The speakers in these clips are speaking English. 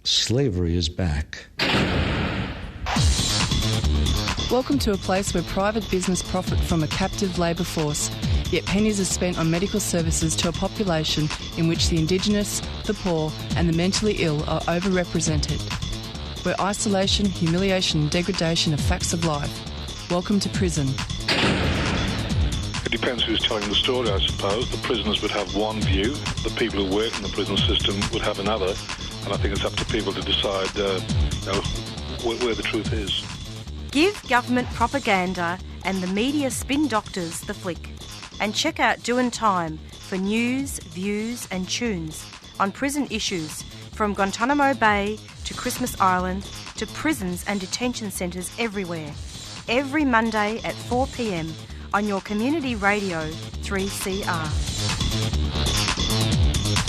Slavery is back. Welcome to a place where private business profit from a captive labour force, yet pennies are spent on medical services to a population in which the Indigenous, the poor and the mentally ill are overrepresented. Where isolation, humiliation and degradation are facts of life. Welcome to prison. It depends who's telling the story, I suppose. The prisoners would have one view, the people who work in the prison system would have another, and I think it's up to people to decide where the truth is. Give government propaganda and the media spin doctors the flick. And check out Doin' Time for news, views and tunes on prison issues from Guantanamo Bay to Christmas Island to prisons and detention centres everywhere. Every Monday at 4 p.m. on your community radio 3CR.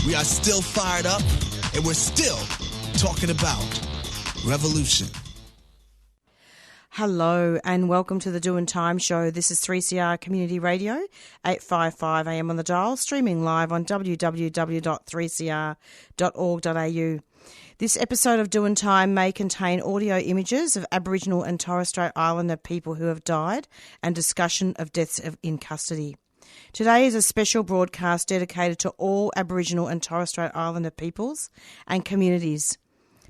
We are still fired up and we're still talking about revolution. Hello and welcome to the Doin' Time show. This is 3CR Community Radio, 855 AM on the dial, streaming live on www.3cr.org.au. This episode of Doin' Time may contain audio images of Aboriginal and Torres Strait Islander people who have died and discussion of deaths in custody. Today is a special broadcast dedicated to all Aboriginal and Torres Strait Islander peoples and communities,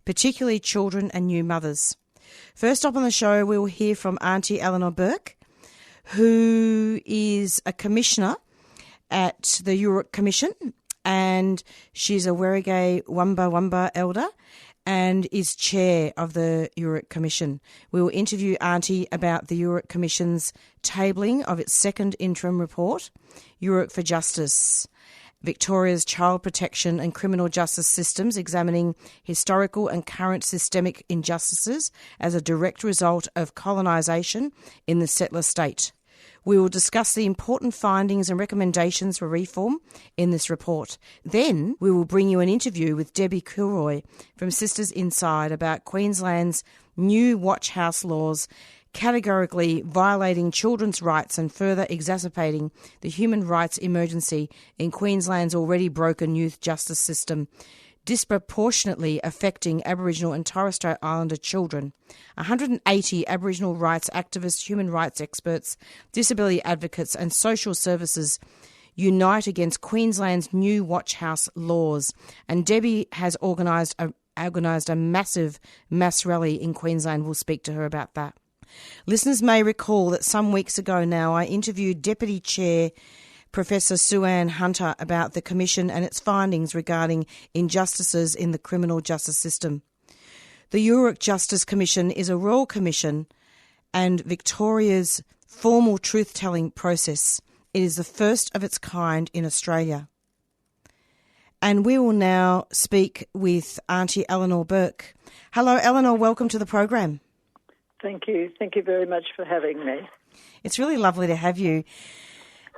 particularly children and new mothers. First up on the show, we will hear from Aunty Eleanor Burke, who is a commissioner at the Yurok Commission, and she's a Werrigay Wamba elder and is chair of the Yurok Commission. We will interview Aunty about the Yurok Commission's tabling of its second interim report, Yurok for Justice, Victoria's child protection and criminal justice systems, examining historical and current systemic injustices as a direct result of colonisation in the settler state. We will discuss the important findings and recommendations for reform in this report. Then we will bring you an interview with Debbie Kilroy from Sisters Inside about Queensland's new watch house laws categorically violating children's rights and further exacerbating the human rights emergency in Queensland's already broken youth justice system, disproportionately affecting Aboriginal and Torres Strait Islander children. 180 Aboriginal rights activists, human rights experts, disability advocates and social services unite against Queensland's new watch house laws. And Debbie has organised a massive mass rally in Queensland. We'll speak to her about that. Listeners may recall that some weeks ago now I interviewed Deputy Chair Professor Sue-Ann Hunter about the Commission and its findings regarding injustices in the criminal justice system. The Yurok Justice Commission is a royal commission and Victoria's formal truth-telling process. It is the first of its kind in Australia. And we will now speak with Aunty Eleanor Burke. Hello, Eleanor. Welcome to the program. Thank you. Thank you very much for having me. It's really lovely to have you.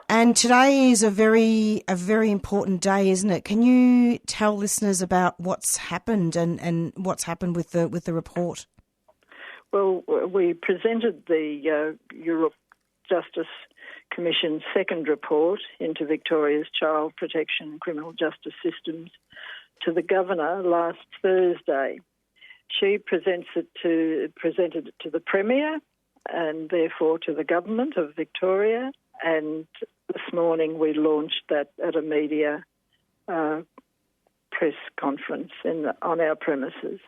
And today is a very important day, isn't it? Can you tell listeners about what's happened and what's happened with the report? Well, we presented the Yurok Justice Commission's second report into Victoria's child protection and criminal justice systems to the Governor last Thursday. She presented it to the Premier and therefore to the Government of Victoria, and this morning we launched that at a media press conference on our premises.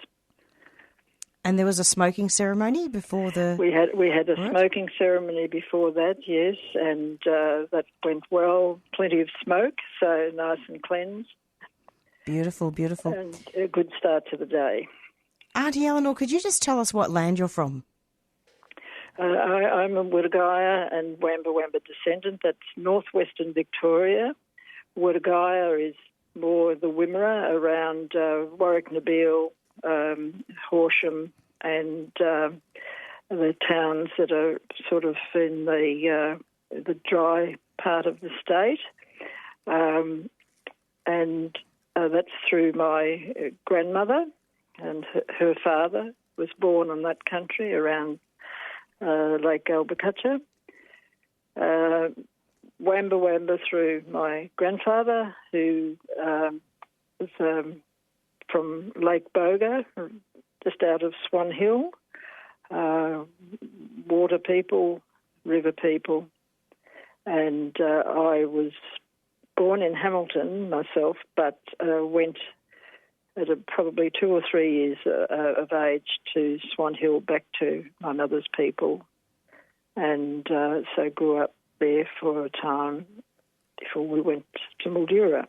And there was a smoking ceremony before the... We had a smoking ceremony before that, yes, and that went well. Plenty of smoke, so nice and cleansed. Beautiful, beautiful. And a good start to the day. Aunty Eleanor, could you just tell us what land you're from? I'm a Wurrugaya and Wamba descendant. That's northwestern Victoria. Wurrugaya is more the Wimmera around Warwick Nabil, Horsham and the towns that are sort of in the dry part of the state. And that's through my grandmother, and her father was born in that country around Lake Albacutcha. Wamba through my grandfather, who was from Lake Boga, just out of Swan Hill, water people, river people, and I was born in Hamilton myself, but went at probably 2 or 3 years of age to Swan Hill, back to my mother's people, and so grew up there for a time before we went to Mildura.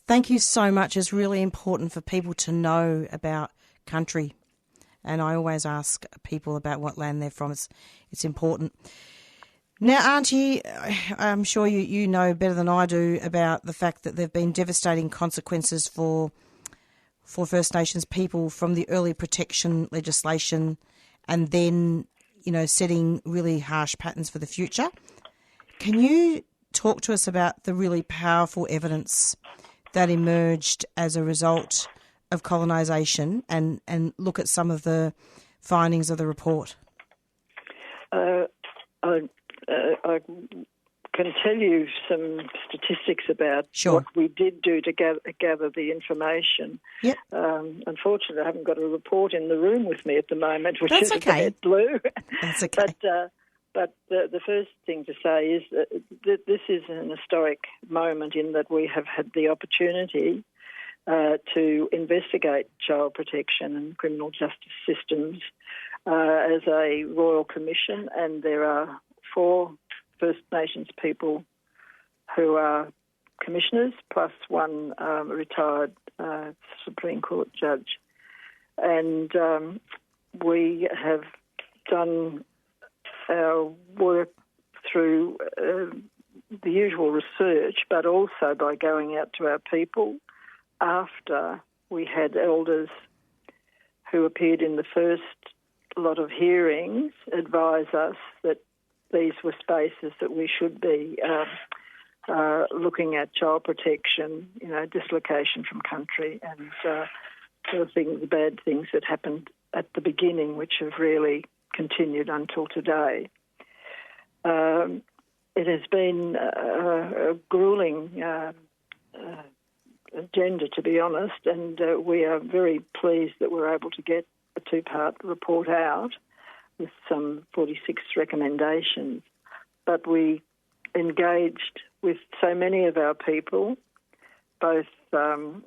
Thank you so much. It's really important for people to know about country, and I always ask people about what land they're from. It's important. Now, Auntie, I'm sure you know better than I do about the fact that there have been devastating consequences for First Nations people from the early protection legislation, and then, setting really harsh patterns for the future. Can you talk to us about the really powerful evidence that emerged as a result of colonisation and look at some of the findings of the report? I can tell you some statistics about what we did do to gather the information. Yep. Unfortunately, I haven't got a report in the room with me at the moment, which That's is okay. a bit blue. That's okay. But the first thing to say is that this is an historic moment in that we have had the opportunity to investigate child protection and criminal justice systems as a Royal Commission, and there are 4 First Nations people who are commissioners, plus one retired Supreme Court judge. And we have done our work through the usual research, but also by going out to our people after we had elders who appeared in the first lot of hearings advise us that these were spaces that we should be looking at child protection, dislocation from country, and the bad things that happened at the beginning, which have really continued until today. It has been a gruelling agenda, to be honest, and we are very pleased that we're able to get a 2-part report out with some 46 recommendations. But we engaged with so many of our people, both on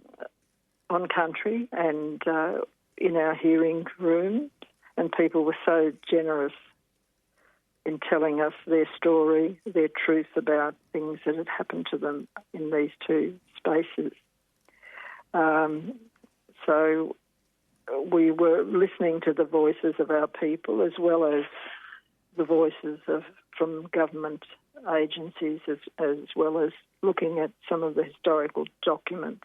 country and in our hearing room, and people were so generous in telling us their story, their truth about things that had happened to them in these 2 spaces. So we were listening to the voices of our people as well as the voices from government agencies, as well as looking at some of the historical documents.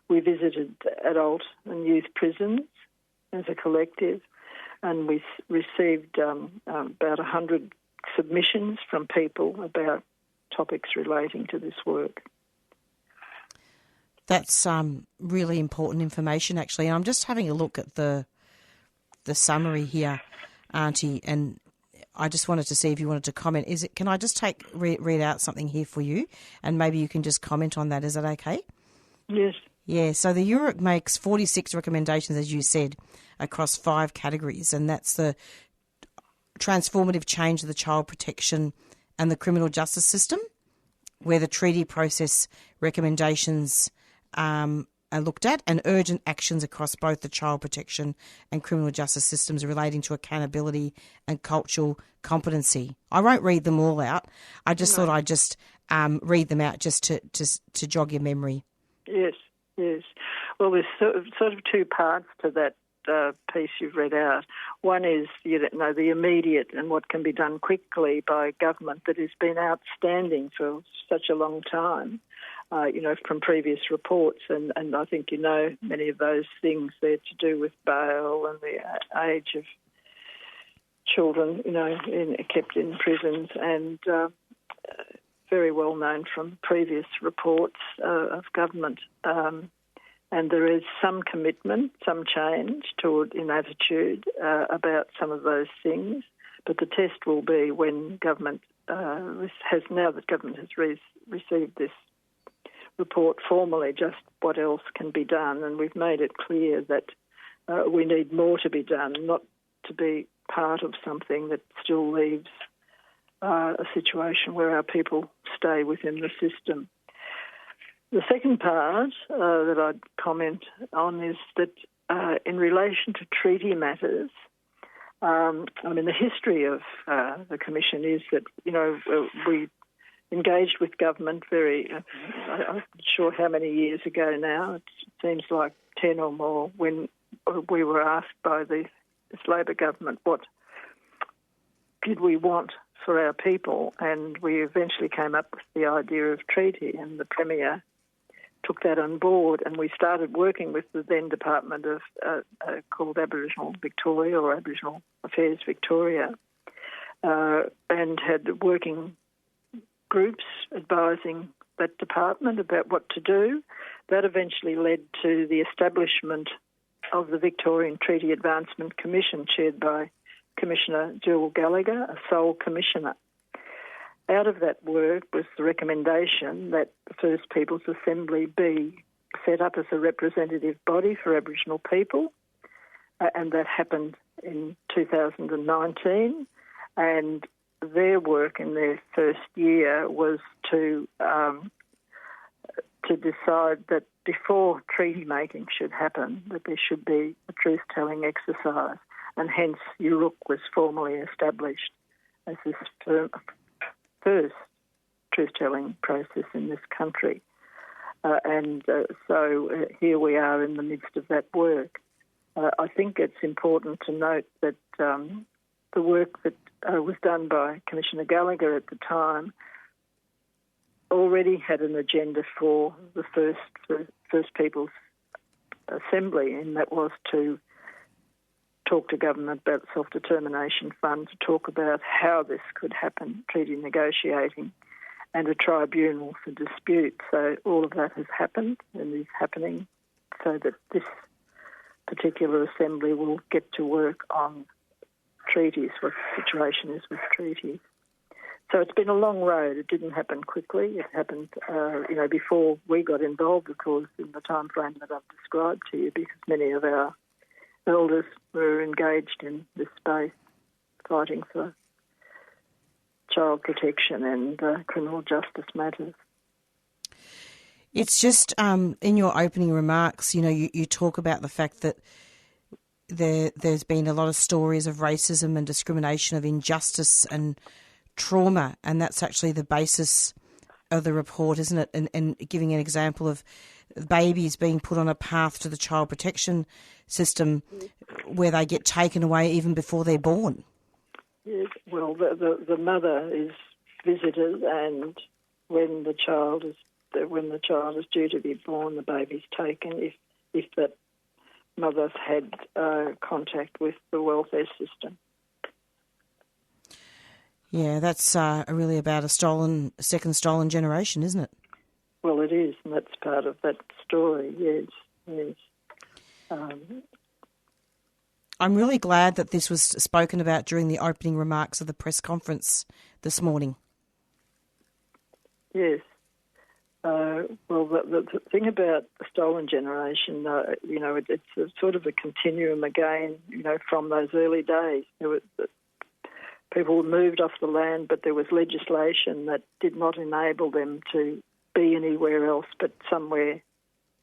We visited adult and youth prisons as a collective, and we received about 100 submissions from people about topics relating to this work. That's really important information, actually. And I'm just having a look at the summary here, Auntie, and I just wanted to see if you wanted to comment. Can I just read out something here for you, and maybe you can just comment on that? Is that okay? Yes. Yeah, so the URIC makes 46 recommendations, as you said, across 5 categories, and that's the transformative change of the child protection and the criminal justice system, where the treaty process recommendations are looked at, and urgent actions across both the child protection and criminal justice systems relating to accountability and cultural competency. I won't read them all out. I just thought I'd just read them out just to jog your memory. Yes. Well, there's sort of 2 parts to that piece you've read out. One is, the immediate and what can be done quickly by government that has been outstanding for such a long time, from previous reports. And I think many of those things there to do with bail and the age of children, kept in prisons, and very well known from previous reports of government. And there is some commitment, some change in attitude about some of those things. But the test will be when government received this report formally just what else can be done, and we've made it clear that we need more to be done, not to be part of something that still leaves a situation where our people stay within the system. The second part that I'd comment on is that in relation to treaty matters, the history of the Commission is that, we engaged with government I'm not sure how many years ago now, it seems like 10 or more, when we were asked by this Labor government what did we want for our people, and we eventually came up with the idea of treaty, and the Premier took that on board, and we started working with the then Department of called Aboriginal Victoria or Aboriginal Affairs Victoria, and had working groups advising that department about what to do. That eventually led to the establishment of the Victorian Treaty Advancement Commission, chaired by Commissioner Jill Gallagher, a sole commissioner. Out of that work was the recommendation that the First Peoples Assembly be set up as a representative body for Aboriginal people, and that happened in 2019. And their work in their first year was to decide that before treaty making should happen, that there should be a truth-telling exercise, and hence URUC was formally established as this first truth-telling process in this country. So here we are in the midst of that work. I think it's important to note that the work that was done by Commissioner Gallagher at the time already had an agenda for the First Peoples Assembly, and that was to talk to government about the Self-Determination Fund, to talk about how this could happen, treaty negotiating, and a tribunal for dispute. So all of that has happened and is happening, so that this particular assembly will get to work on treaties, what the situation is with treaties. So it's been a long road. It didn't happen quickly. It happened, before we got involved, of course, in the time frame that I've described to you, because many of our elders were engaged in this space, fighting for child protection and criminal justice matters. It's just, in your opening remarks, you talk about the fact that there's been a lot of stories of racism and discrimination, of injustice and trauma, and that's actually the basis of the report, isn't it? And giving an example of babies being put on a path to the child protection system where they get taken away even before they're born. Yes, well, the mother is visited, and when the child is due to be born, the baby's taken if that mother's had contact with the welfare system. Yeah, that's really about a second stolen generation, isn't it? Well, it is, and that's part of that story, yes. I'm really glad that this was spoken about during the opening remarks of the press conference this morning. Yes. Well, the thing about the stolen generation, it's a sort of a continuum again, from those early days. People moved off the land, but there was legislation that did not enable them to be anywhere else but somewhere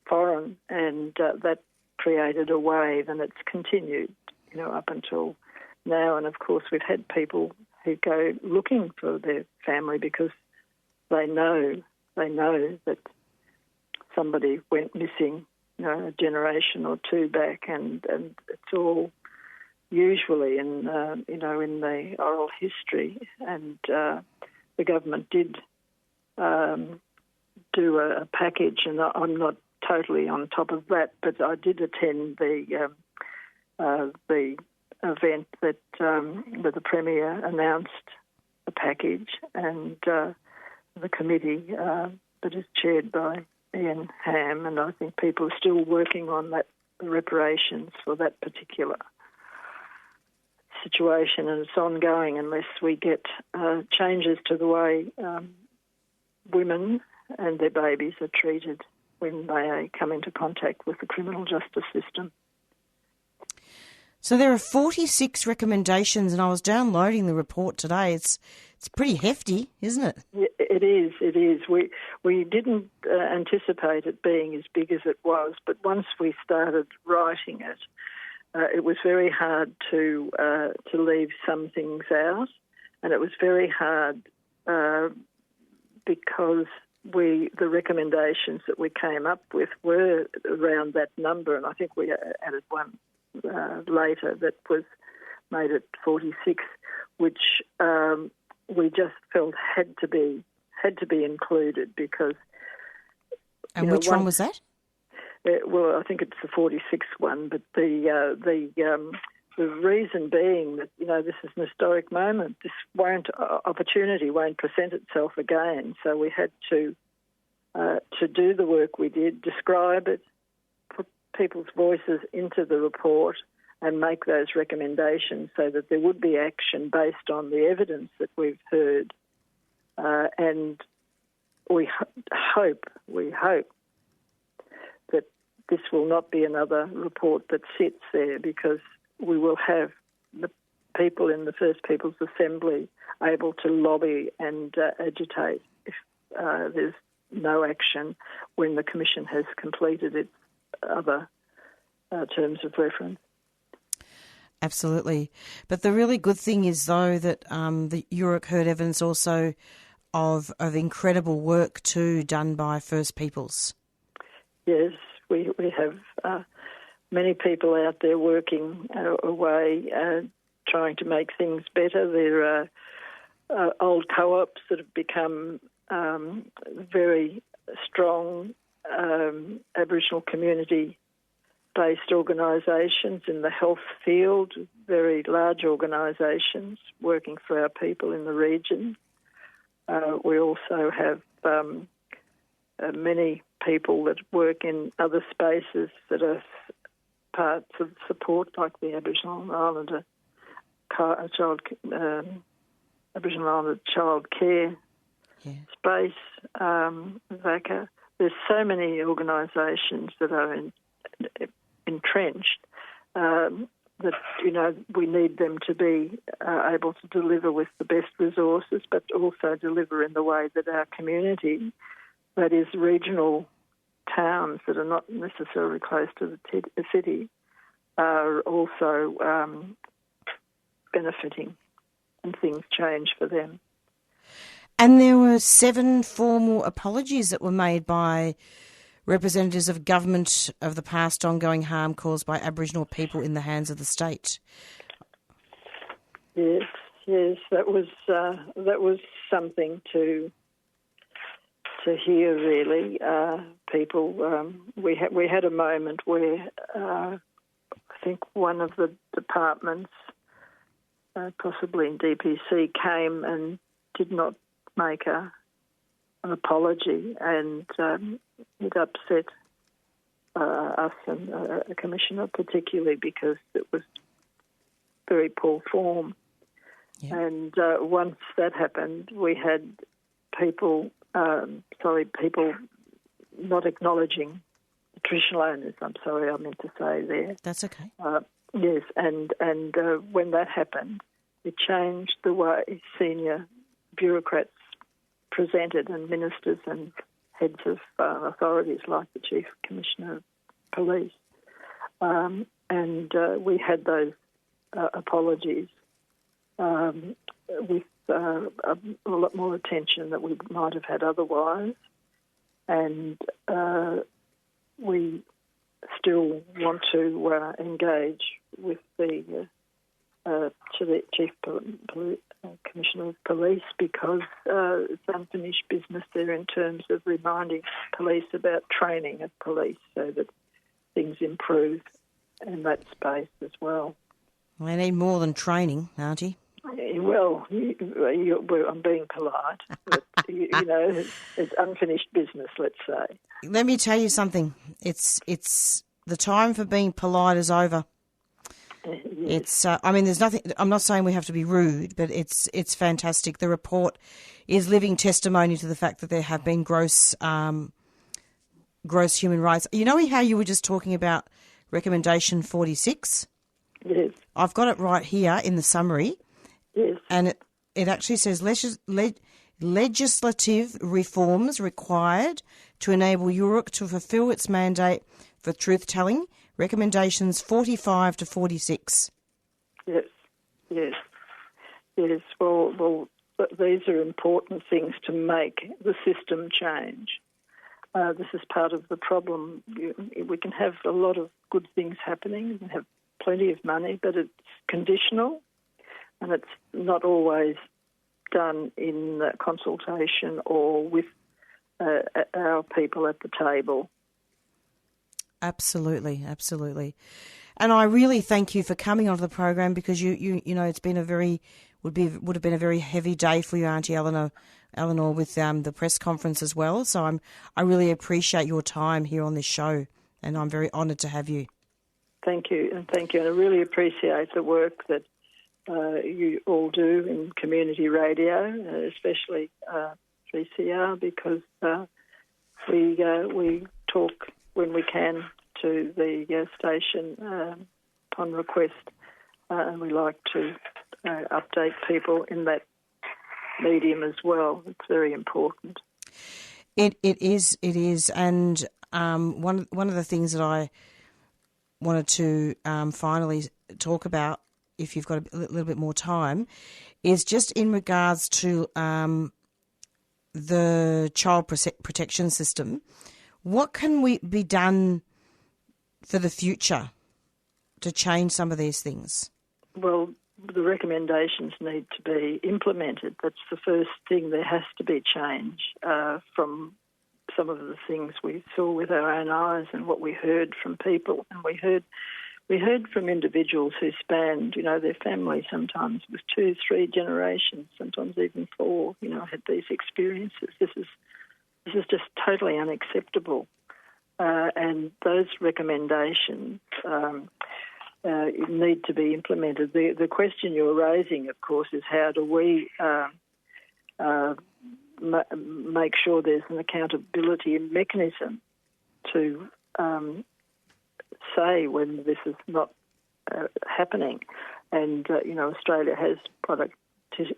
foreign, and that created a wave, and it's continued, up until now. And of course, we've had people who go looking for their family because they know that somebody went missing, a generation or two back, and it's all usually in the oral history. And the government did do a package, and I'm not totally on top of that, but I did attend the event that where the Premier announced a package, and the committee that is chaired by Ian Ham, and I think people are still working on that, the reparations for that particular situation, and it's ongoing unless we get changes to the way women and their babies are treated when they come into contact with the criminal justice system. So there are 46 recommendations, and I was downloading the report today. It's pretty hefty, isn't it? It is. We didn't anticipate it being as big as it was, but once we started writing it, it was very hard to leave some things out, and it was very hard because the recommendations that we came up with were around that number, and I think we added one later that made it 46, which we just felt had to be included because. And which one was that? Well, I think it's the 46th one, but the reason being that this is an historic moment. This opportunity won't present itself again. So we had to do the work we did, describe it, put people's voices into the report, and make those recommendations so that there would be action based on the evidence that we've heard. And we hope that this will not be another report that sits there, because we will have the people in the First Peoples Assembly able to lobby and agitate if there's no action when the Commission has completed its other terms of reference. Absolutely. But the really good thing is, though, that the URIC heard evidence also of incredible work too done by First Peoples. Yes, we have many people out there working away, trying to make things better. There are old co-ops that have become very strong Aboriginal community-based organisations in the health field, very large organisations working for our people in the region. We also have many people that work in other spaces that are parts of support, like the Aboriginal and Islander Aboriginal Islander child care space, VACA. There's so many organisations that are entrenched that we need them to be able to deliver with the best resources, but also deliver in the way that our community, that is regional towns that are not necessarily close to the city, are also benefiting, and things change for them. And there were 7 formal apologies that were made by representatives of government of the past ongoing harm caused by Aboriginal people in the hands of the state. Yes, that was something to hear. Really, people. We had a moment where I think one of the departments, possibly in DPC, came and did not make an apology, and it upset us and the Commissioner particularly, because it was very poor form. Yeah. And once that happened, we had people not acknowledging the traditional owners. I'm sorry, I meant to say there. That's okay. Yes, and when that happened, it changed the way senior bureaucrats presented, and ministers and heads of authorities like the Chief Commissioner of Police. And we had those apologies with a lot more attention that we might have had otherwise. And we still want to engage with the Chief Commissioner of Police, because it's unfinished business there in terms of reminding police about training of police so that things improve in that space as well. They need more than training, aren't you? Well, I'm being polite, but it's unfinished business, let's say. Let me tell you something. It's the time for being polite is over. Yes. It's. There's nothing. I'm not saying we have to be rude, but it's fantastic. The report is living testimony to the fact that there have been gross human rights. You know how you were just talking about recommendation 46? Yes. I've got it right here in the summary. Yes. And it actually says legislative reforms required to enable URUC to fulfil its mandate for truth-telling, recommendations 45 to 46. Yes. Well, these are important things to make the system change. This is part of the problem. We can have a lot of good things happening, we can have plenty of money, but it's conditional and it's not always done in consultation or with our people at the table. Absolutely. And I really thank you for coming onto the program, because you know it's been would have been a very heavy day for you, Auntie Eleanor, with the press conference as well. So I really appreciate your time here on this show, and I'm very honoured to have you. Thank you. And I really appreciate the work that you all do in community radio, especially 3CR, because we talk when we can to the station on request, and we like to update people in that medium as well. It's very important. It is, and one of the things that I wanted to finally talk about, if you've got a little bit more time, is just in regards to the child protection system. What can be done for the future to change some of these things? Well, the recommendations need to be implemented. That's the first thing. There has to be change from some of the things we saw with our own eyes and what we heard from people. And we heard from individuals who spanned, their family sometimes was 2, 3 generations, sometimes even 4, had these experiences. This is just totally unacceptable. And those recommendations need to be implemented. The question you're raising, of course, is how do we make sure there's an accountability mechanism to say when this is not happening. And, Australia has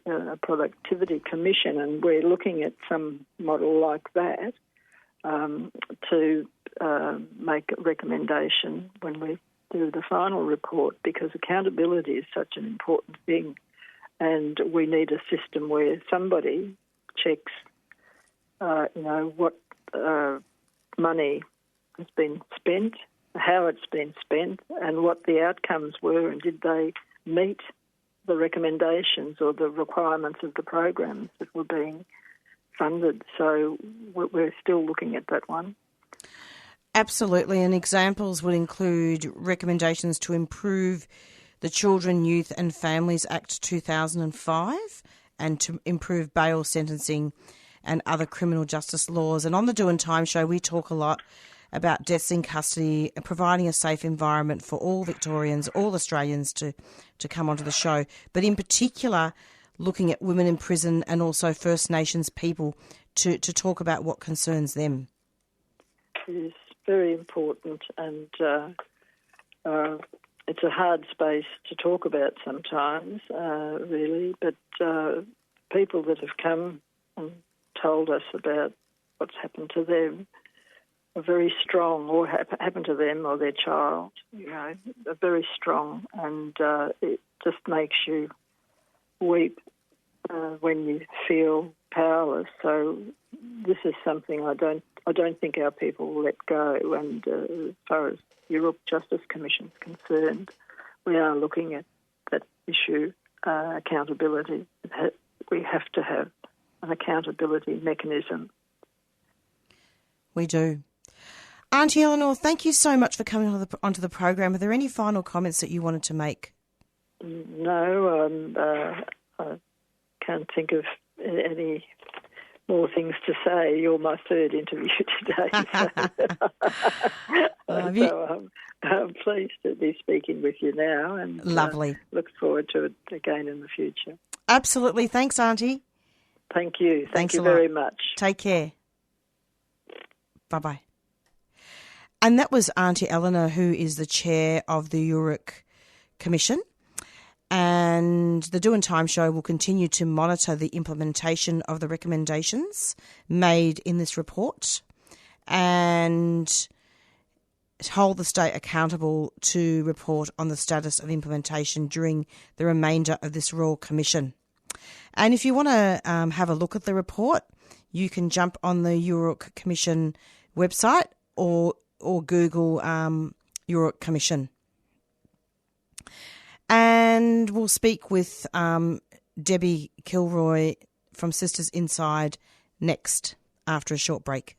a productivity commission, and we're looking at some model like that to make a recommendation when we do the final report, because accountability is such an important thing, and we need a system where somebody checks, what money has been spent, how it's been spent, and what the outcomes were, and did they meet the recommendations or the requirements of the programs that were being funded. So we're still looking at that one. Absolutely, and examples would include recommendations to improve the Children, Youth and Families Act 2005 and to improve bail sentencing and other criminal justice laws. And on the Doing Time show, we talk a lot about deaths in custody and providing a safe environment for all Victorians, all Australians to come onto the show. But in particular, looking at women in prison and also First Nations people to talk about what concerns them. Yes, very important, and it's a hard space to talk about sometimes, really, but people that have come and told us about what's happened to them are very strong, or happened to them or their child, are very strong, and it just makes you weep when you feel powerless. So this is something I don't think our people will let go. And as far as Europe Justice Commission is concerned, we are looking at that issue, accountability. We have to have an accountability mechanism. We do. Auntie Eleanor, thank you so much for coming onto the program. Are there any final comments that you wanted to make? No, I can't think of any more things to say. You're my third interview today. So I'm pleased to be speaking with you now, and lovely. Look forward to it again in the future. Absolutely. Thanks, Auntie. Thank you. Thanks Thank you a lot. very much. Take care. Bye-bye. And that was Auntie Eleanor, who is the chair of the URIC Commission. And the Doing Time show will continue to monitor the implementation of the recommendations made in this report and hold the state accountable to report on the status of implementation during the remainder of this Royal Commission. And if you want to have a look at the report, you can jump on the URIC Commission website or Google URIC Commission. And we'll speak with Debbie Kilroy from Sisters Inside next after a short break.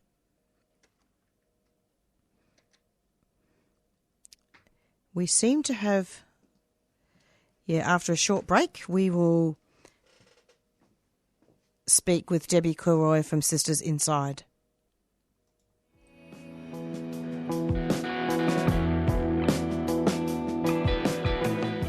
We seem to have, after a short break, we will speak with Debbie Kilroy from Sisters Inside.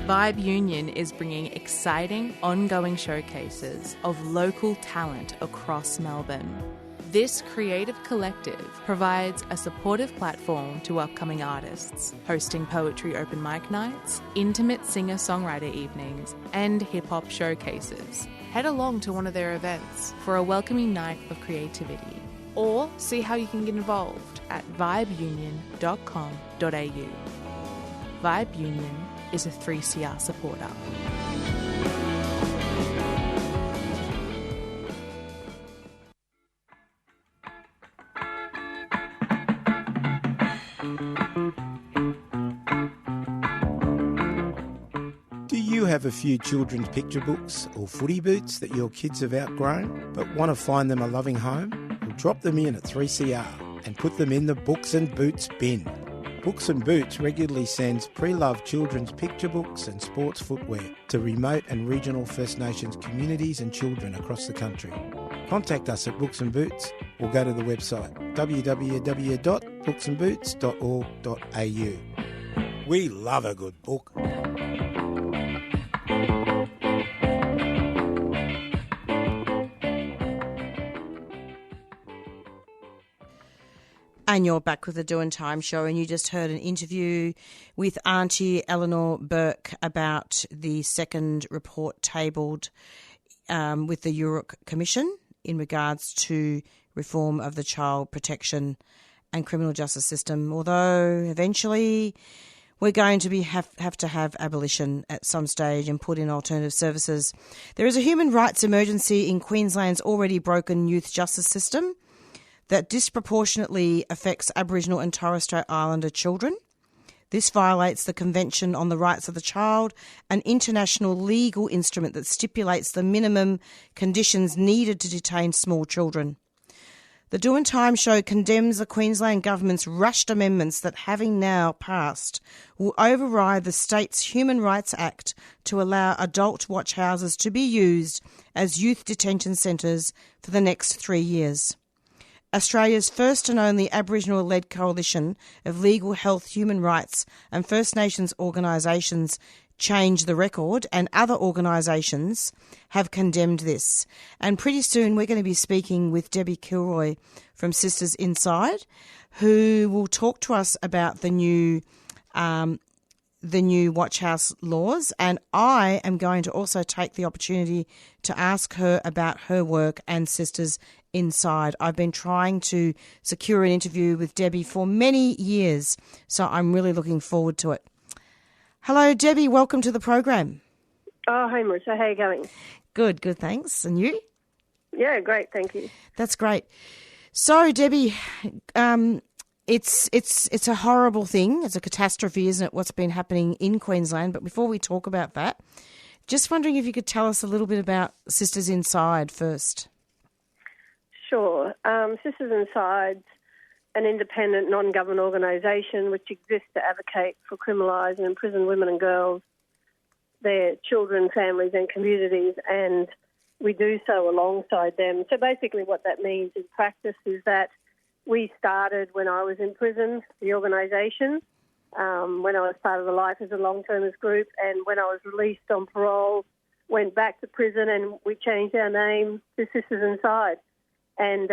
Vibe Union is bringing exciting, ongoing showcases of local talent across Melbourne. This creative collective provides a supportive platform to upcoming artists, hosting poetry open mic nights, intimate singer-songwriter evenings, and hip-hop showcases. Head along to one of their events for a welcoming night of creativity, or see how you can get involved at vibeunion.com.au. Vibe Union is a 3CR supporter. Do you have a few children's picture books or footy boots that your kids have outgrown but want to find them a loving home? Well, drop them in at 3CR and put them in the Books and Boots bin. Books and Boots regularly sends pre-loved children's picture books and sports footwear to remote and regional First Nations communities and children across the country. Contact us at Books and Boots or go to the website www.booksandboots.org.au. We love a good book. And you're back with the Doing Time show, and you just heard an interview with Auntie Eleanor Burke about the second report tabled with the URIC Commission in regards to reform of the child protection and criminal justice system, although eventually we're going to have to have abolition at some stage and put in alternative services. There is a human rights emergency in Queensland's already broken youth justice system that disproportionately affects Aboriginal and Torres Strait Islander children. This violates the Convention on the Rights of the Child, an international legal instrument that stipulates the minimum conditions needed to detain small children. The Doing Time show condemns the Queensland Government's rushed amendments that, having now passed, will override the state's Human Rights Act to allow adult watch houses to be used as youth detention centres for the next 3 years. Australia's first and only Aboriginal-led coalition of legal, health, human rights and First Nations organisations Change the Record and other organisations have condemned this. And pretty soon we're going to be speaking with Debbie Kilroy from Sisters Inside, who will talk to us about the new watch house laws, and I am going to also take the opportunity to ask her about her work and Sisters Inside. I've been trying to secure an interview with Debbie for many years, so I'm really looking forward to it. Hello, Debbie. Welcome to the program. Oh, hi, Marissa. How are you going? Good, thanks. And you? Yeah, great, thank you. That's great. So, Debbie, it's a horrible thing. It's a catastrophe, isn't it, what's been happening in Queensland? But before we talk about that, just wondering if you could tell us a little bit about Sisters Inside first. Sure. Sisters Inside's an independent, non-government organisation which exists to advocate for criminalised and imprisoned women and girls, their children, families and communities, and we do so alongside them. So basically what that means in practice is that we started when I was in prison, the organisation, when I was part of the Life as a Long-Termers group, and when I was released on parole, went back to prison, and we changed our name to Sisters Inside. And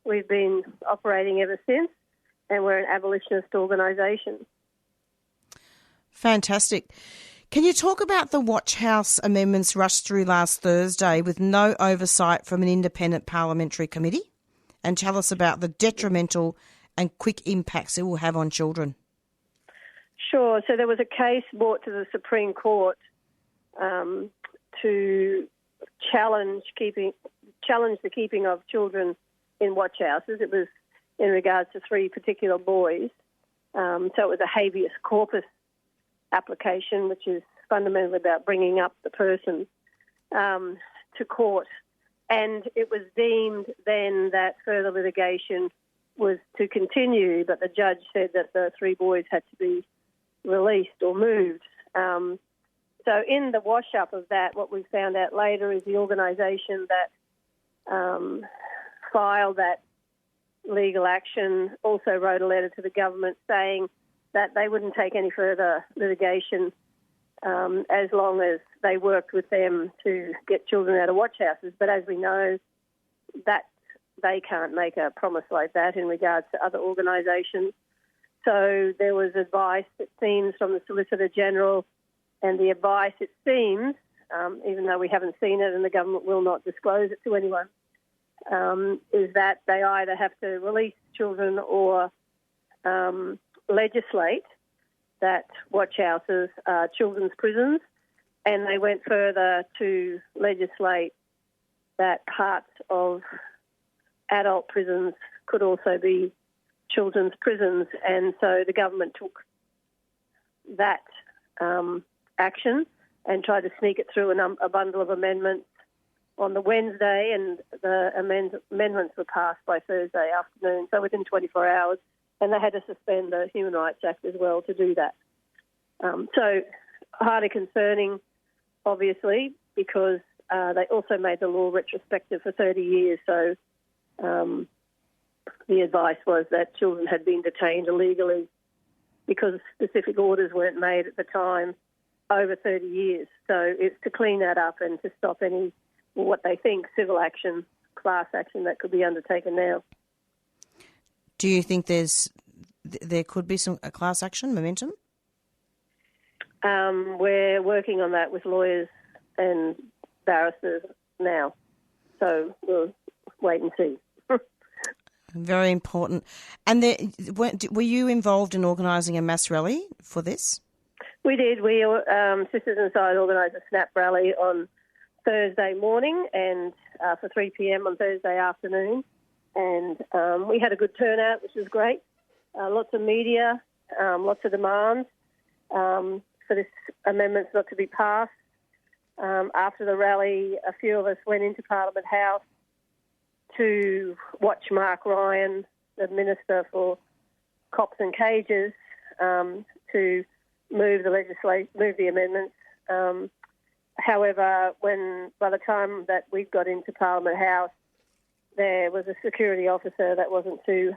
we've been operating ever since, and we're an abolitionist organisation. Fantastic. Can you talk about the Watch House amendments rushed through last Thursday with no oversight from an independent parliamentary committee? And tell us about the detrimental and quick impacts it will have on children. Sure. So there was a case brought to the Supreme Court to challenge the keeping of children in watch houses. It was in regards to 3 particular boys. So it was a habeas corpus application, which is fundamentally about bringing up the person to court. And it was deemed then that further litigation was to continue, but the judge said that the 3 boys had to be released or moved. So in the wash-up of that, what we found out later is the organisation that filed that legal action also wrote a letter to the government saying that they wouldn't take any further litigation as long as they worked with them to get children out of watch houses. But as we know, that they can't make a promise like that in regards to other organisations. So there was advice, it seems, from the Solicitor General, and the advice, it seems, even though we haven't seen it and the government will not disclose it to anyone, is that they either have to release children or legislate that watch houses are children's prisons, and they went further to legislate that parts of adult prisons could also be children's prisons. And so the government took that action and tried to sneak it through a bundle of amendments on the Wednesday, and the amendments were passed by Thursday afternoon, so within 24 hours, and they had to suspend the Human Rights Act as well to do that. So highly concerning, obviously, because they also made the law retrospective for 30 years, so the advice was that children had been detained illegally because specific orders weren't made at the time over 30 years. So it's to clean that up and to stop any, what they think, civil action, class action that could be undertaken now. Do you think there could be a class action momentum? We're working on that with lawyers and barristers now. So we'll wait and see. Very important. And were you involved in organising a mass rally for this? We did. We Sisters Inside organised a snap rally on Thursday morning and for 3 p.m. on Thursday afternoon. And we had a good turnout, which was great. Lots of media, lots of demands for this amendments not to be passed. After the rally, a few of us went into Parliament House to watch Mark Ryan, the Minister for Cops and Cages, to move the amendments. However, by the time that we got into Parliament House, there was a security officer that wasn't too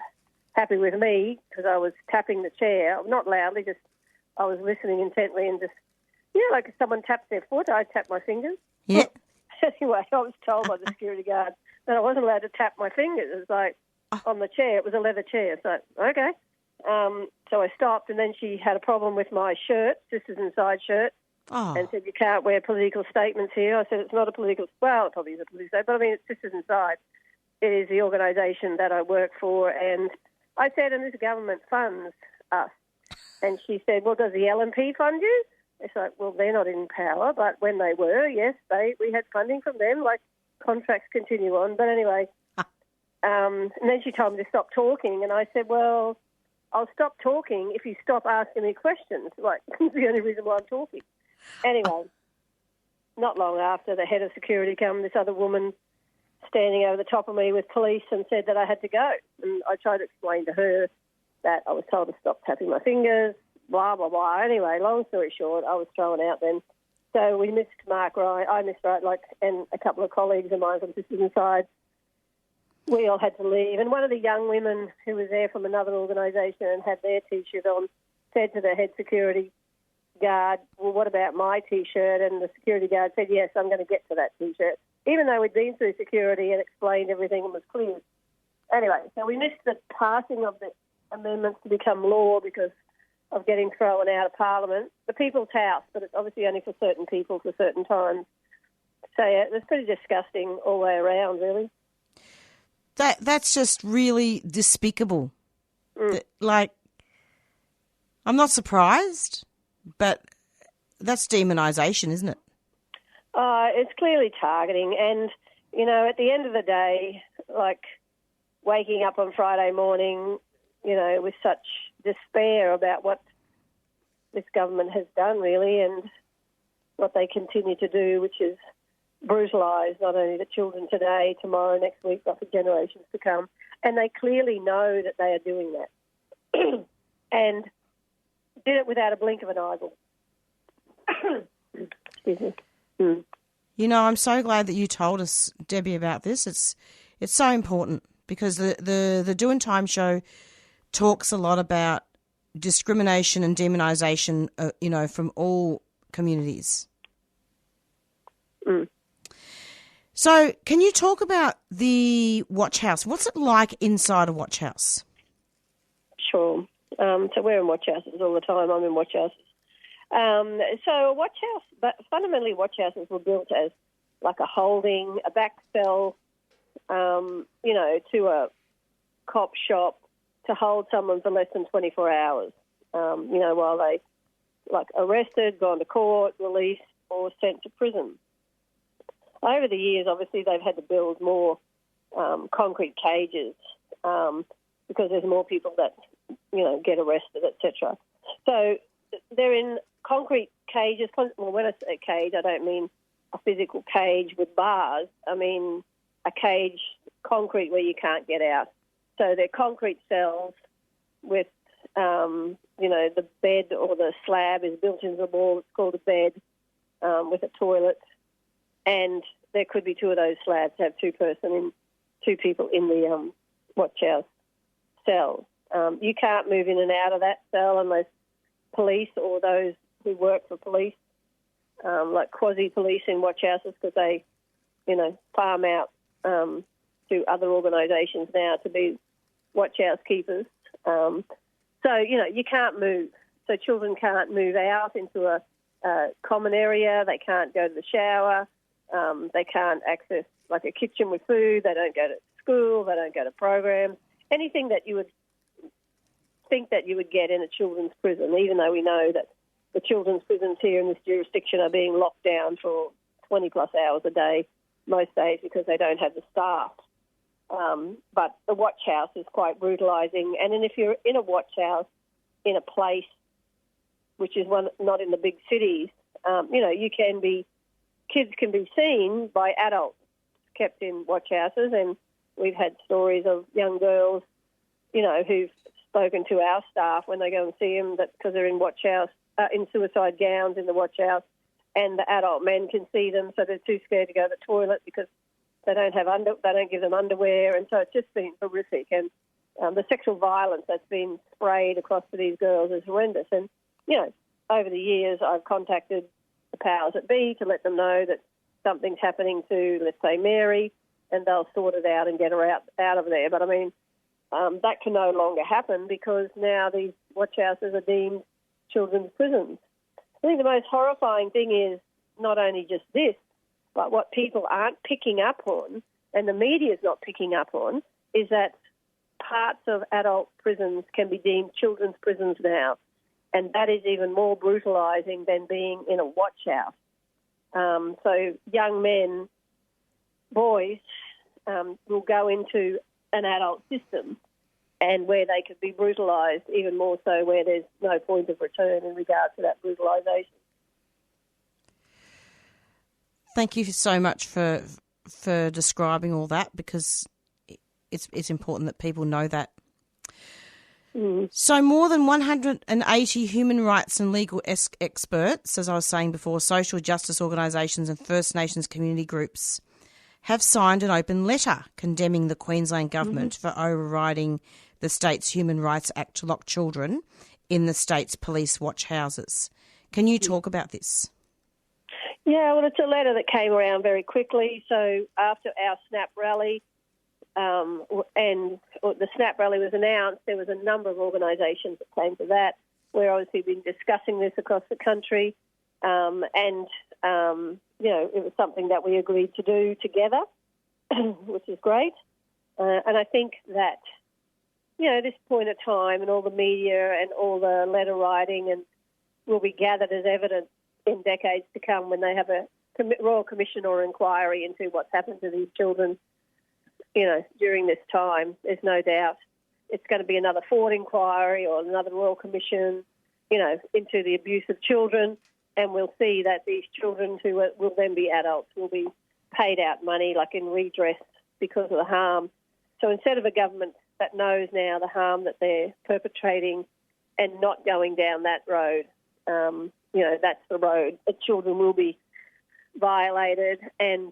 happy with me because I was tapping the chair, not loudly, just I was listening intently and just, like if someone taps their foot, I tap my fingers. Yeah. Anyway, I was told by the security guard that I wasn't allowed to tap my fingers. It was like on the chair. It was a leather chair. So, okay. So I stopped, and then she had a problem with my shirt, Sisters Inside shirt, and said, you can't wear political statements here. I said, it's not a political, well, it probably is a political statement, but I mean, it's Sisters Inside. It is the organisation that I work for. And I said, and this government funds us. And she said, well, does the LNP fund you? It's like, well, they're not in power, but when they were, yes, we had funding from them, like contracts continue on. But anyway, and then she told me to stop talking, and I said, well, I'll stop talking if you stop asking me questions. Like, it's the only reason why I'm talking. Anyway, not long after, the head of security came, this other woman standing over the top of me with police and said that I had to go. And I tried to explain to her that I was told to stop tapping my fingers, blah, blah, blah. Anyway, long story short, I was thrown out then. So we missed Mark Ryan. I missed Ryan, and a couple of colleagues of mine from Sisters Inside. We all had to leave. And one of the young women who was there from another organisation and had their T-shirt on said to the head security, guard, well, what about my T-shirt? And the security guard said, yes, I'm going to get to that T-shirt, even though we'd been through security and explained everything and was clear. Anyway, so we missed the passing of the amendments to become law because of getting thrown out of Parliament. The People's House, but it's obviously only for certain people for certain times. So yeah, it was pretty disgusting all the way around, really. That's just really despicable. Like, I'm not surprised, but that's demonisation, isn't it? It's clearly targeting. And, you know, at the end of the day, like waking up on Friday morning, you know, with such despair about what this government has done, really, and what they continue to do, which is brutalise not only the children today, tomorrow, next week, but for generations to come. And they clearly know that they are doing that. And did it without a blink of an eyeball. Excuse me. You know, I'm so glad that you told us, Debbie, about this. It's so important because the Doing Time show talks a lot about discrimination and demonisation, you know, from all communities. So can you talk about the Watch House? What's it like inside a Watch House? Sure. So we're in watch houses all the time. I'm in watch houses. So a watch house, but fundamentally watch houses were built as like a holding, a back cell, you know, to a cop shop to hold someone for less than 24 hours, you know, while they like arrested, gone to court, released or sent to prison. Over the years, obviously, they've had to build more concrete cages because there's more people that, you know, get arrested, etc. So they're in concrete cages. Well, when I say cage, I don't mean a physical cage with bars. I mean a cage, concrete, where you can't get out. So they're concrete cells with, you know, the bed or the slab is built into the wall. It's called a bed with a toilet. And there could be two of those slabs to have two people in the watch house cell. You can't move in and out of that cell unless police or those who work for police, like quasi-police in watch houses, because they, you know, farm out to other organisations now to be watch house keepers. So, you know, you can't move. So children can't move out into a common area. They can't go to the shower. They can't access, like, a kitchen with food. They don't go to school. They don't go to programs. Anything that you would think that you would get in a children's prison, even though we know that the children's prisons here in this jurisdiction are being locked down for 20-plus hours a day, most days, because they don't have the staff. But the watch house is quite brutalising. And then if you're in a watch house in a place which is one not in the big cities, you know, kids can be seen by adults kept in watch houses. And we've had stories of young girls, you know, who've spoken to our staff when they go and see them, that because they're in watch house, in suicide gowns in the watch house, and the adult men can see them, so they're too scared to go to the toilet because they don't give them underwear, and so it's just been horrific. And the sexual violence that's been sprayed across to these girls is horrendous. And, you know, over the years I've contacted the powers that be to let them know that something's happening to, let's say, Mary, and they'll sort it out and get her out of there. But, I mean, that can no longer happen because now these watch houses are deemed children's prisons. I think the most horrifying thing is not only just this, but what people aren't picking up on, and the media's not picking up on, is that parts of adult prisons can be deemed children's prisons now. And that is even more brutalising than being in a watch house. So young men, boys, will go into an adult system and where they could be brutalised, even more so where there's no point of return in regards to that brutalisation. Thank you so much for describing all that, because it's important that people know that. So more than 180 human rights and legal experts, as I was saying before, social justice organisations and First Nations community groups have signed an open letter condemning the Queensland government for overriding the state's Human Rights Act to lock children in the state's police watch houses. Can you talk about this? Yeah, well, it's a letter that came around very quickly. So after our SNAP rally, and the SNAP rally was announced, there was a number of organisations that came to that. We've obviously been discussing this across the country, and it was something that we agreed to do together, which is great. And I think that, this point of time and all the media and all the letter writing and will be gathered as evidence in decades to come when they have a Royal Commission or inquiry into what's happened to these children, during this time. There's no doubt it's going to be another Ford inquiry or another Royal Commission, into the abuse of children, and we'll see that these children who will then be adults will be paid out money, like in redress, because of the harm. So instead of a government that knows now the harm that they're perpetrating and not going down that road, that's the road. The children will be violated, and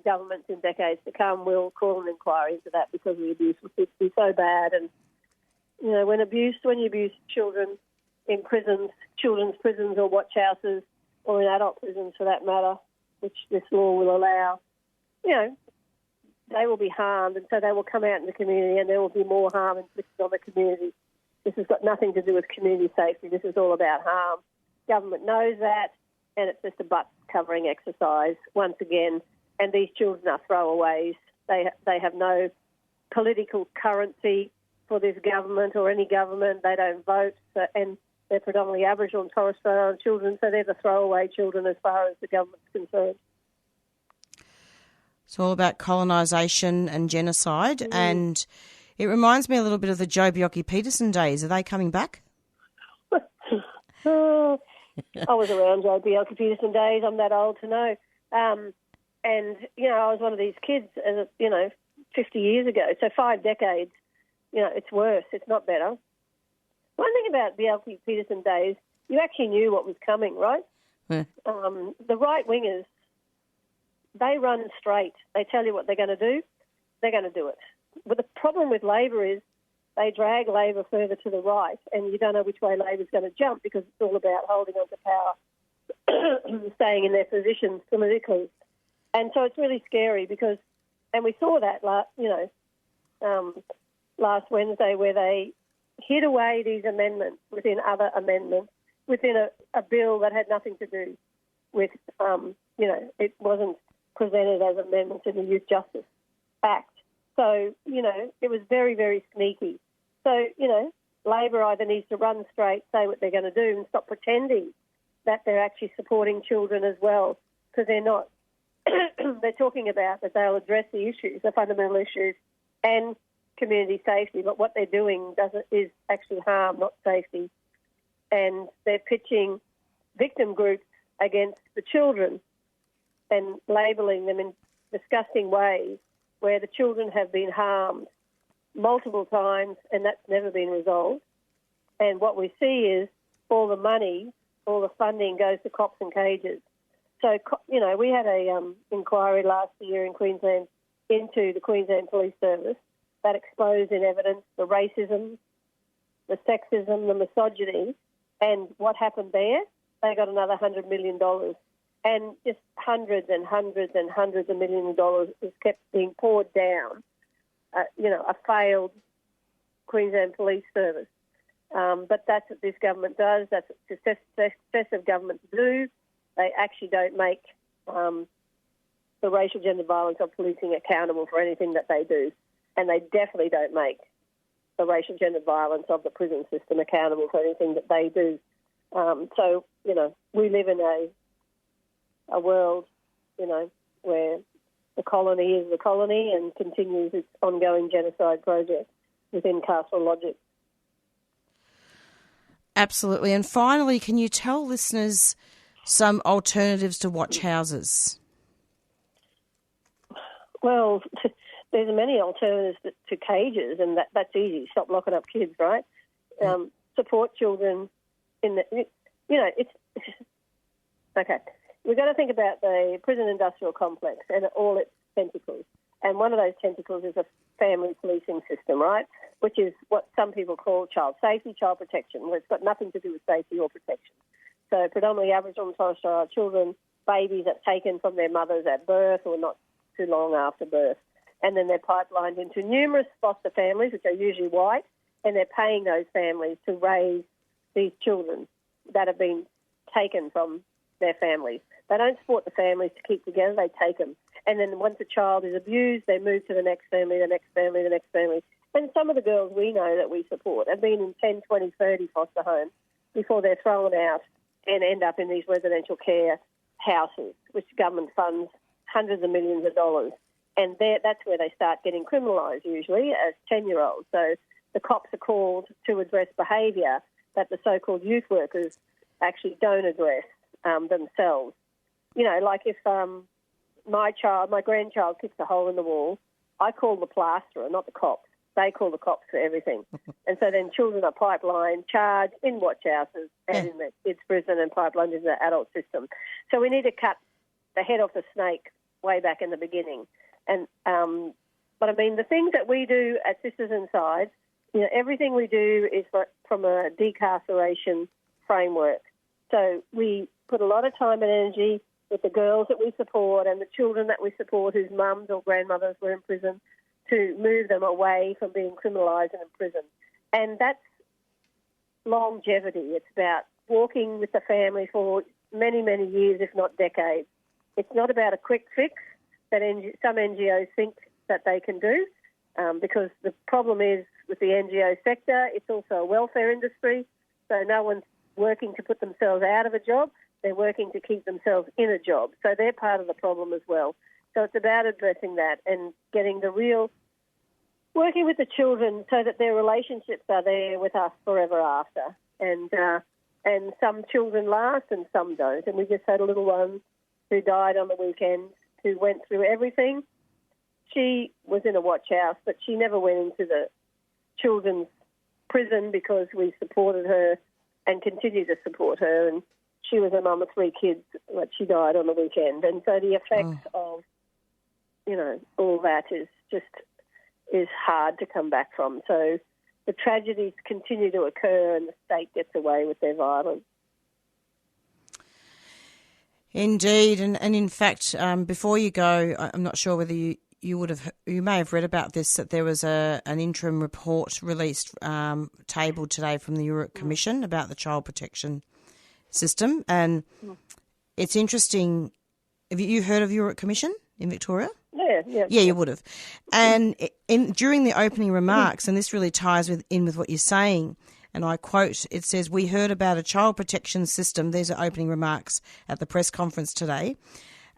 governments in decades to come will call an inquiry into that because the abuse will be so bad. And, when you abuse children in prisons, children's prisons or watch houses, or in adult prisons for that matter, which this law will allow, they will be harmed, and so they will come out in the community and there will be more harm inflicted on the community. This has got nothing to do with community safety. This is all about harm. Government knows that, and it's just a butt-covering exercise once again. And these children are throwaways. They have no political currency for this government or any government. They don't vote, and they're predominantly Aboriginal and Torres Strait Islander children, so they're the throwaway children as far as the government's concerned. It's all about colonisation and genocide, and it reminds me a little bit of the Joh Bjelke-Petersen days. Are they coming back? I was around Joh Bjelke-Petersen days. I'm that old to know. And, I was one of these kids, 50 years ago. So 5 decades, it's worse. It's not better. One thing about Bjelke-Petersen days, you actually knew what was coming, right? Yeah. The right-wingers, they run straight. They tell you what they're going to do. They're going to do it. But the problem with Labor is they drag Labor further to the right, and you don't know which way Labor's going to jump because it's all about holding on to power, staying in their positions politically. And so it's really scary because, and we saw that, last Wednesday where they hid away these amendments within other amendments, within a bill that had nothing to do with, it wasn't presented as amendments in the Youth Justice Act. So, it was very, very sneaky. So, Labor either needs to run straight, say what they're going to do, and stop pretending that they're actually supporting children as well, because they're not. They're talking about that they'll address the issues, the fundamental issues, and community safety, but what they're doing is actually harm, not safety. And they're pitching victim groups against the children and labelling them in disgusting ways where the children have been harmed multiple times and that's never been resolved. And what we see is all the money, all the funding goes to cops and cages. So, we had a inquiry last year in Queensland into the Queensland Police Service that exposed in evidence the racism, the sexism, the misogyny, and what happened there? They got another $100 million. And just hundreds and hundreds and hundreds of millions of dollars is kept being poured down, a failed Queensland Police Service. But that's what this government does. That's what successive governments do. They actually don't make the racial gender violence of policing accountable for anything that they do. And they definitely don't make the racial gender violence of the prison system accountable for anything that they do. So, we live in a world, where the colony is the colony and continues its ongoing genocide project within carceral logic. Absolutely. And finally, can you tell listeners some alternatives to watch houses? Well, there's many alternatives to cages, and that's easy. Stop locking up kids, right? Support children in it's okay. We've got to think about the prison industrial complex and all its tentacles. And one of those tentacles is a family policing system, right? Which is what some people call child safety, child protection, where it's got nothing to do with safety or protection. So So predominantly Aboriginal and Torres Strait Islander children, babies are taken from their mothers at birth or not too long after birth. And then they're pipelined into numerous foster families, which are usually white, and they're paying those families to raise these children that have been taken from their families. They don't support the families to keep together, they take them. And then once a child is abused, they move to the next family, the next family, the next family. And some of the girls we know that we support have been in 10, 20, 30 foster homes before they're thrown out and end up in these residential care houses, which government funds hundreds of millions of dollars. And that's where they start getting criminalised usually as 10-year-olds. So the cops are called to address behaviour that the so-called youth workers actually don't address themselves. You know, like if my grandchild kicks a hole in the wall, I call the plasterer, not the cops. They call the cops for everything. And so then children are pipelined, charged in watch houses and in the kids' prison and pipelined into the adult system. So we need to cut the head off the snake way back in the beginning. And but I mean, the things that we do at Sisters Inside, you know, everything we do is from a decarceration framework. So we put a lot of time and energy with the girls that we support and the children that we support whose mums or grandmothers were in prison to move them away from being criminalised and in prison. And that's longevity. It's about walking with the family for many, many years, if not decades. It's not about a quick fix that some NGOs think that they can do, because the problem is with the NGO sector, it's also a welfare industry, so no one's working to put themselves out of a job. They're working to keep themselves in a job. So they're part of the problem as well. So it's about addressing that and getting working with the children so that their relationships are there with us forever after. And some children last and some don't. And we just had a little one who died on the weekend who went through everything. She was in a watch house, but she never went into the children's prison because we supported her and continue to support her. And she was a mum of 3 kids, but she died on the weekend. And so the effects of, you know, all that is hard to come back from. So the tragedies continue to occur and the state gets away with their violence. Indeed, and in fact, before you go, I'm not sure whether you may have read about this, that there was an interim report released, tabled today from the Yoorrook Commission about the child protection system, and it's interesting. Have you heard of Yoorrook Commission in Victoria? Yeah, you would have. And during the opening remarks, and this really ties in with what you're saying, and I quote, it says, "We heard about a child protection system," these are opening remarks at the press conference today,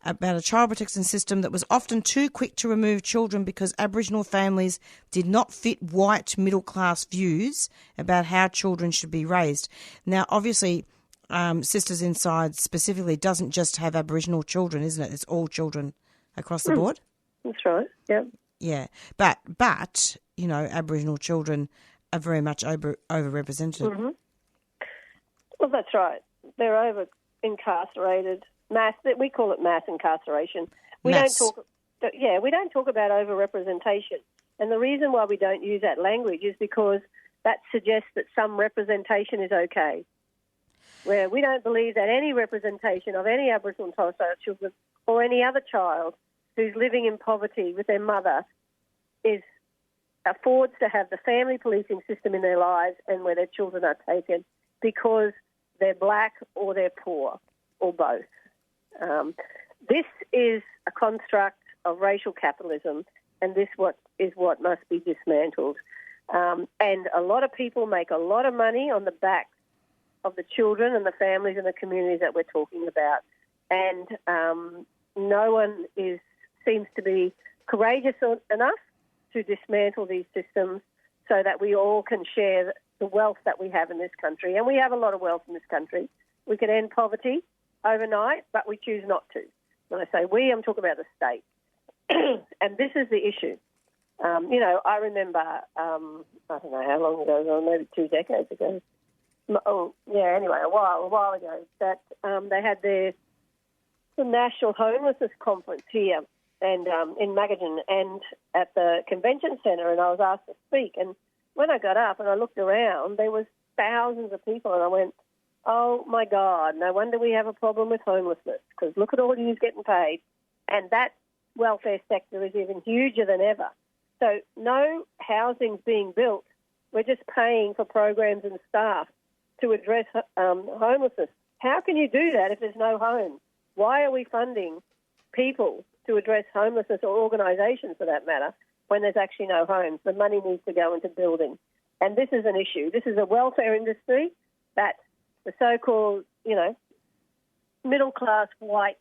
"about a child protection system that was often too quick to remove children because Aboriginal families did not fit white middle-class views about how children should be raised." Now, obviously, Sisters Inside specifically doesn't just have Aboriginal children, isn't it? It's all children across the board. That's right, yeah. Yeah, but you know, Aboriginal children are very much overrepresented. Mm-hmm. Well, that's right. They're over-incarcerated. We call it mass incarceration. We don't talk about over-representation. And the reason why we don't use that language is because that suggests that some representation is okay. Where we don't believe that any representation of any Aboriginal and Torres Strait Islander children or any other child who's living in poverty with their mother affords to have the family policing system in their lives and where their children are taken because they're black or they're poor or both. This is a construct of racial capitalism, and this is what must be dismantled. And a lot of people make a lot of money on the backs of the children and the families and the communities that we're talking about. And no one seems to be courageous enough to dismantle these systems so that we all can share the wealth that we have in this country. And we have a lot of wealth in this country. We can end poverty overnight, but we choose not to. When I say we, I'm talking about the state. And this is the issue. You know, I remember, I don't know how long ago, maybe 2 decades ago. Anyway, a while ago, that they had the National Homelessness Conference here and in Magadan and at the convention centre, and I was asked to speak. And when I got up and I looked around, there was thousands of people, and I went, Oh, my God, no wonder we have a problem with homelessness, because look at all who's getting paid. And that welfare sector is even huger than ever. So no housing's being built. We're just paying for programs and staff to address homelessness. How can you do that if there's no home? Why are we funding people to address homelessness, or organisations for that matter, when there's actually no homes? The money needs to go into building. And this is an issue. This is a welfare industry that the so-called, middle-class white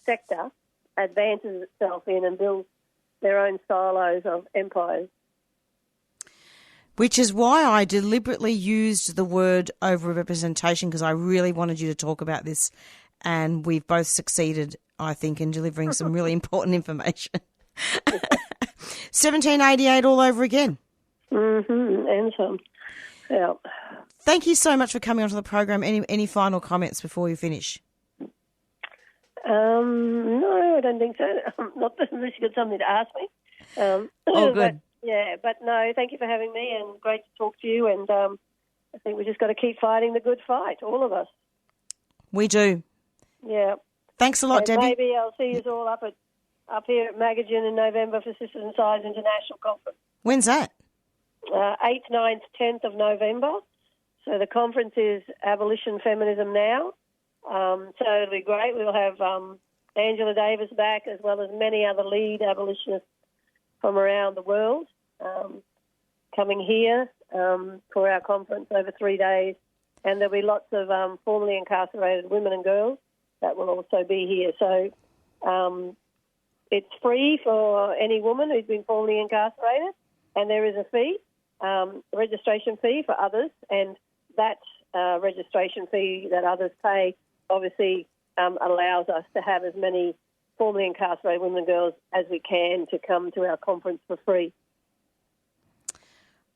sector advances itself in and builds their own silos of empires. Which is why I deliberately used the word overrepresentation, because I really wanted you to talk about this, and we've both succeeded, I think, in delivering some really important information. 1788 all over again. Mm-hmm, and some. Yeah. Thank you so much for coming onto the program. Any final comments before you finish? No, I don't think so. Not unless you've got something to ask me. Oh, good. But no, thank you for having me, and great to talk to you. And I think we just got to keep fighting the good fight, all of us. We do. Yeah. Thanks a lot, Debbie. Maybe I'll see you all up here at Magagen in November for Sisters in Size International Conference. When's that? 8th, 9th, 10th of November. So the conference is Abolition Feminism Now. So it'll be great. We'll have Angela Davis back, as well as many other lead abolitionists from around the world coming here for our conference over 3 days. And there'll be lots of formerly incarcerated women and girls that will also be here. So it's free for any woman who's been formerly incarcerated, and there is a fee, registration fee for others, and that registration fee that others pay obviously allows us to have as many formerly incarcerated women and girls as we can to come to our conference for free.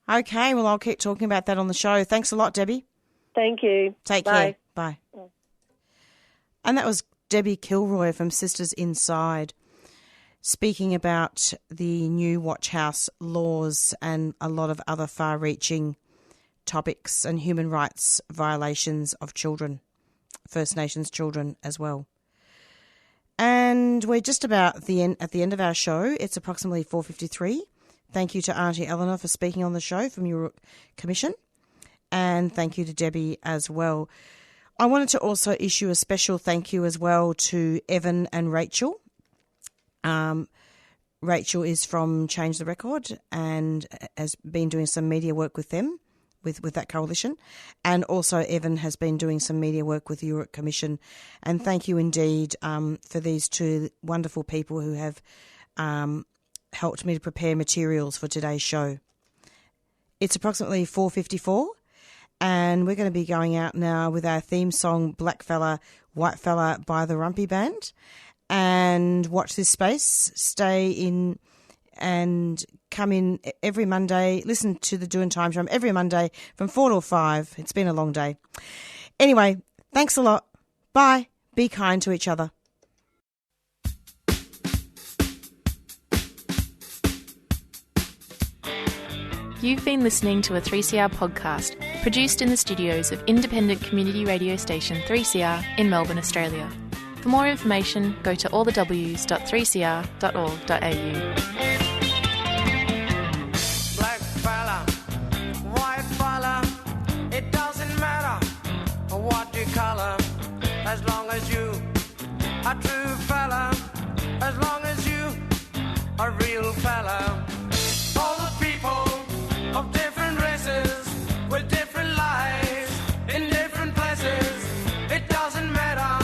Okay, well, I'll keep talking about that on the show. Thanks a lot, Debbie. Thank you. Take care. Bye. And that was Debbie Kilroy from Sisters Inside, speaking about the new Watch House laws and a lot of other far-reaching topics and human rights violations of children, First Nations children as well. And we're just about at the end of our show. It's approximately 4:53. Thank you to Auntie Eleanor for speaking on the show from your commission, and thank you to Debbie as well. I wanted to also issue a special thank you as well to Evan and Rachel. Rachel is from Change the Record and has been doing some media work with them, with that coalition. And also Evan has been doing some media work with the Europe Commission. And thank you indeed for these two wonderful people who have helped me to prepare materials for today's show. It's approximately 4:54. And we're going to be going out now with our theme song, Black Fella, White Fella by the Rumpy Band. And watch this space. Stay in and come in every Monday. Listen to the Doing Time Show every Monday from 4 till 5. It's been a long day. Anyway, thanks a lot. Bye. Be kind to each other. You've been listening to a 3CR podcast produced in the studios of independent community radio station 3CR in Melbourne, Australia. For more information, go to allthews.3cr.org.au. Black fella, white fella, it doesn't matter what you color, as long as you a true fella, as long as you a real fella. All the people of different races with different lives in different places. It doesn't matter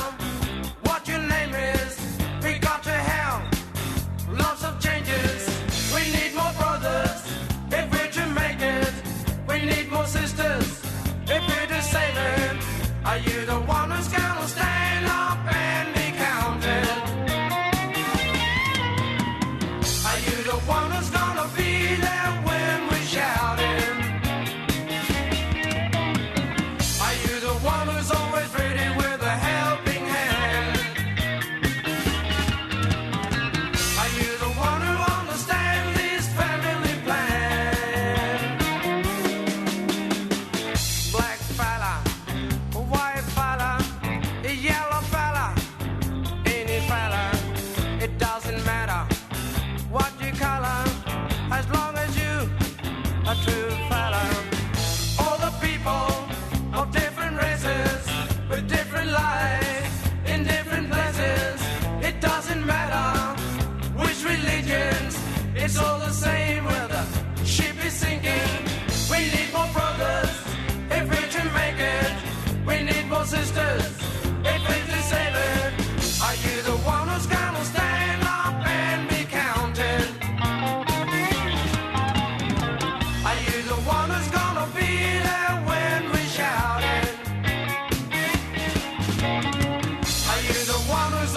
what your name is. We got to have lots of changes. We need more brothers if we're to make it. We need more sisters if we're to save it. Are you the one who's gonna stand up and be counted? Are you the one who's gonna be there when we're shouting? Are you the one who's always ready with a helping hand? Are you the one who understands this family plan? Black fella, white fight in different places. It doesn't matter which religions, it's all the same where the ship is sinking. We need more brothers if we're to make it. We need more sisters if we're to save it. Are you the one who's gonna stand up and be counted? Are you the one who's gonna be there when we shout it? Are you the one who's